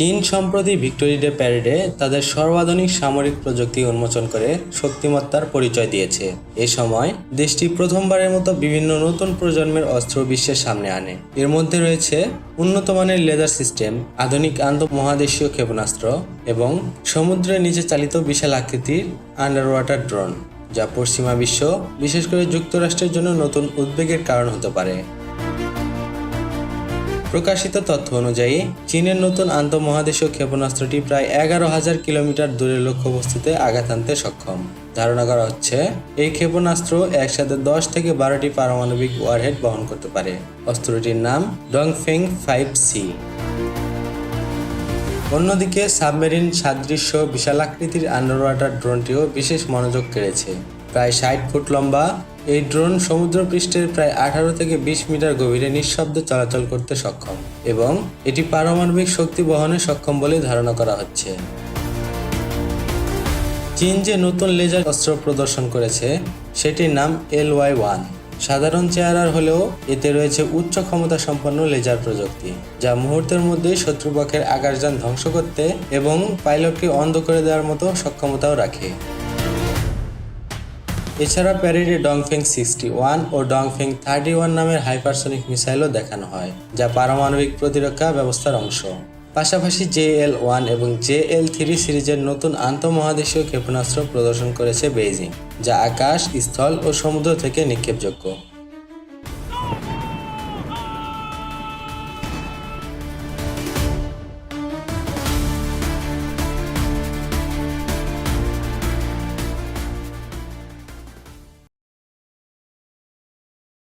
চীন সম্প্রতি victory day প্যারেডে তাদের সর্বাধুনিক সামরিক প্রযুক্তি উন্মোচন করে শক্তিমত্তার পরিচয় দিয়েছে। এ সময় দেশটি প্রথমবারের মতো বিভিন্ন নতুন প্রজন্মের অস্ত্র বিশ্বের সামনে আনে। এর মধ্যে রয়েছে উন্নত মানের লেজার সিস্টেম, আধুনিক আন্তঃমহাদেশীয় ক্ষেপণাস্ত্র এবং সমুদ্রের নিচে চালিত বিশাল আকৃতির আন্ডার ওয়াটার ড্রোন, যা পশ্চিমা বিশ্ব, বিশেষ করে যুক্তরাষ্ট্রের জন্য নতুন উদ্বেগের কারণ হতে পারে। প্রকাশিত তথ্য অনুযায়ী চীনের নতুন আন্তঃমহাদেশীয় ক্ষেপণাস্ত্রটি প্রায় 11,000 কিলোমিটার দূরের লক্ষ্যবস্তুতে আঘাত হানতে সক্ষম। ধারণা করা হচ্ছে এই ক্ষেপণাস্ত্র একসাথে 10 থেকে 12টি পারমাণবিক ওয়ারহেড বহন করতে পারে। অস্ত্রটির নাম ডংফেং 5C। অন্যদিকে সাবমেরিন সাদৃশ্য বিশালাকৃতির আন্ডার ওয়াটার ড্রোনটিও বিশেষ মনোযোগ কেড়েছে। প্রায় 60 ফুট লম্বা এই ড্রোন সমুদ্রপৃষ্ঠের প্রায় 18 থেকে 20 মিটার গভীরে নিঃশব্দে চলাচল করতে সক্ষম এবং এটি পারমাণবিক শক্তি বহনে সক্ষম বলে ধারণা করা হচ্ছে। চীন যে নতুন লেজার অস্ত্র প্রদর্শন করেছে সেটির নাম LY-1। সাধারণ চেহারার হলেও এতে রয়েছে উচ্চ ক্ষমতা সম্পন্ন লেজার প্রযুক্তি, যা মুহূর্তের মধ্যেই শত্রুপক্ষের আকাশযান ধ্বংস করতে এবং পাইলটকে অন্ধ করে দেওয়ার মতো সক্ষমতাও রাখে। এছাড়া প্যারেডে ডংফেং 61 ও ডংফেং 31 নামের হাইপারসনিক মিসাইলও দেখানো হয়, যা পারমাণবিক প্রতিরক্ষা ব্যবস্থার অংশ। পাশাপাশি JL-1 এবং JL-3 সিরিজের নতুন আন্তঃমহাদেশীয় ক্ষেপণাস্ত্র প্রদর্শন করেছে বেইজিং, যা আকাশ, স্থল ও সমুদ্র থেকে নিক্ষেপযোগ্য।